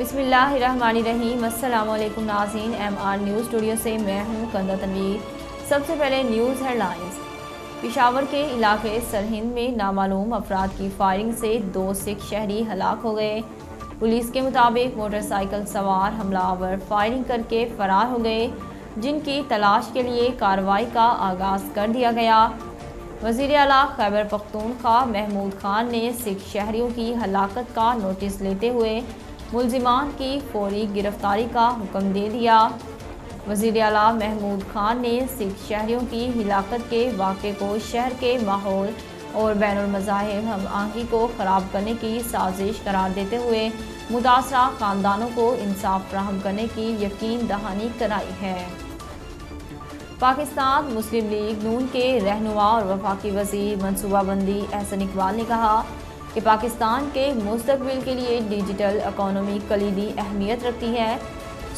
बिस्मिल्लाहिर्रहमानिर्रहीम। अस्सलाम वालेकुम नाज़रीन, MR न्यूज़ स्टूडियो से मैं हूँ कंदा तनवीर। सबसे पहले न्यूज़ हेडलाइंस। पेशावर के इलाके सरहिंद में नामालूम अफराद की फायरिंग से 2 सिख शहरी हलाक हो गए। पुलिस के मुताबिक मोटरसाइकिल सवार हमलावर फायरिंग करके फरार हो गए, जिनकी तलाश के लिए कार्रवाई का आगाज़ कर दिया गया। वज़ीर आला खैबर पख्तूनख्वा महमूद खान ने सिख शहरियों की हलाकत का नोटिस लेते हुए मुल्जिमान की फौरी गिरफ्तारी का हुक्म दे दिया। वज़ीर आला महमूद खान ने सिख शहरियों की हिलाकत के वाक़े को शहर के माहौल और बैनुल मज़ाहिब हम आहंगी को ख़राब करने की साजिश करार देते हुए मुतासरा ख़ानदानों को इंसाफ फराहम करने की यकीन दहानी कराई है। पाकिस्तान मुस्लिम लीग नून के रहनुमा और वफाकी वज़ीर मनसूबाबंदी एहसन इकबाल ने कहा कि पाकिस्तान के मुस्तकबिल के लिए डिजिटल इकोनॉमी कलीदी अहमियत रखती है।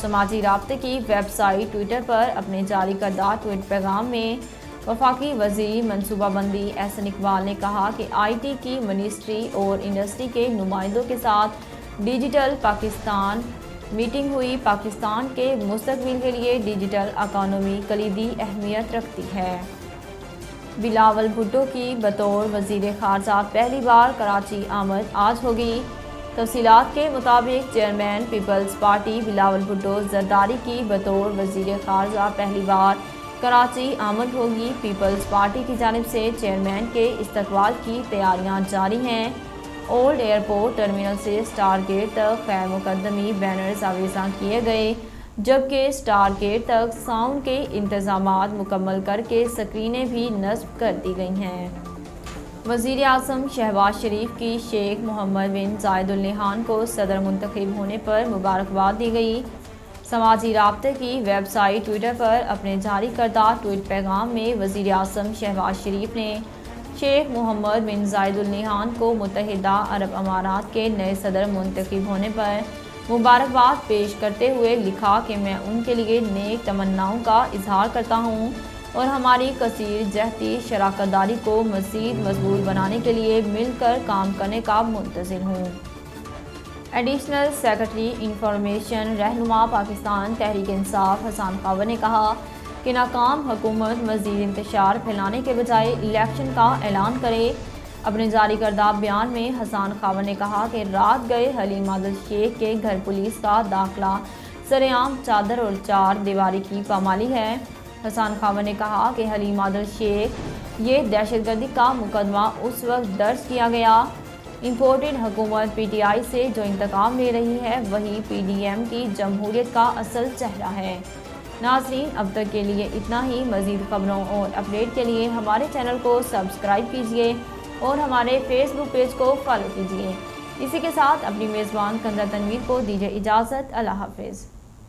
समाजी राब्ते की वेबसाइट ट्विटर पर अपने जारी करदा ट्वीट पैगाम में वफाकी वज़ीर मनसूबाबंदी एहसन इकबाल ने कहा कि IT की मिनिस्ट्री और इंडस्ट्री के नुमाइंदों के साथ डिजिटल पाकिस्तान मीटिंग हुई। पाकिस्तान के मुस्तकबिल के लिए डिजिटल इकोनॉमी कलीदी अहमियत रखती है। बिलावल भुट्टो की बतौर वज़ीर ख़ारजा पहली बार कराची आमद आज होगी। तफसीलात के मुताबिक chairman Peoples Party Bilawal Bhutto Zardari की बतौर वज़ीर ख़ारजा पहली बार कराची आमद होगी। पीपल्स पार्टी की जानिब से चेयरमैन के इस्तकबाल की तैयारियां जारी हैं। ओल्ड एयरपोर्ट टर्मिनल से स्टार गेट तक खैर मुकदमी बैनर्स आवेज़ां किए गए, जबकि स्टार गेट तक साउंड के इंतज़ामात मुकम्मल करके स्क्रीनें भी नस्ब कर दी गई हैं। वज़ीर आज़म शहबाज शरीफ की शेख मोहम्मद बिन ज़ायद अल नहयान को सदर मुंतखब होने पर मुबारकबाद दी गई। समाजी राब्ते की वेबसाइट ट्विटर पर अपने जारी करदा ट्वीट पैगाम में वज़ीर आज़म शहबाज शरीफ ने शेख मोहम्मद बिन ज़ायद अल नहयान को मुत्तहिदा अरब अमारात के नए सदर मुंतखब होने पर मुबारकबाद पेश करते हुए लिखा कि मैं उनके लिए नेक तमन्नाओं का इजहार करता हूँ और हमारी कसीर जहती शराकतदारी को मज़ीद मजबूत बनाने के लिए मिलकर काम करने का मुंतज़िर हूँ। एडिशनल सेक्रेटरी इंफॉर्मेशन रहनुमा पाकिस्तान तहरीक इंसाफ हसन खावर ने कहा कि नाकाम हुकूमत मज़ीद इंतशार फैलाने के बजाय इलेक्शन का ऐलान करे। अपने जारी करदा बयान में हसन खावर ने कहा कि रात गए हलीम आदिल शेख के घर पुलिस का दाखिला सरेआम चादर और 4 दीवारी की पामाली है। हसन खावर ने कहा कि हलीम आदिल शेख ये दहशतगर्दी का मुकदमा उस वक्त दर्ज किया गया। इम्पोर्टेड हुकूमत PTI से जो इंतकाम ले रही है वही PDM की जमहूरियत का असल चेहरा है। नाज़रीन, अब तक के लिए इतना ही। मज़ीद खबरों और अपडेट के लिए हमारे चैनल को सब्सक्राइब कीजिए और हमारे फेसबुक पेज को फॉलो कीजिए। इसी के साथ अपनी मेज़बान कंदा तनवीर को दीजिए इजाज़त। अल्लाह हाफ़िज़।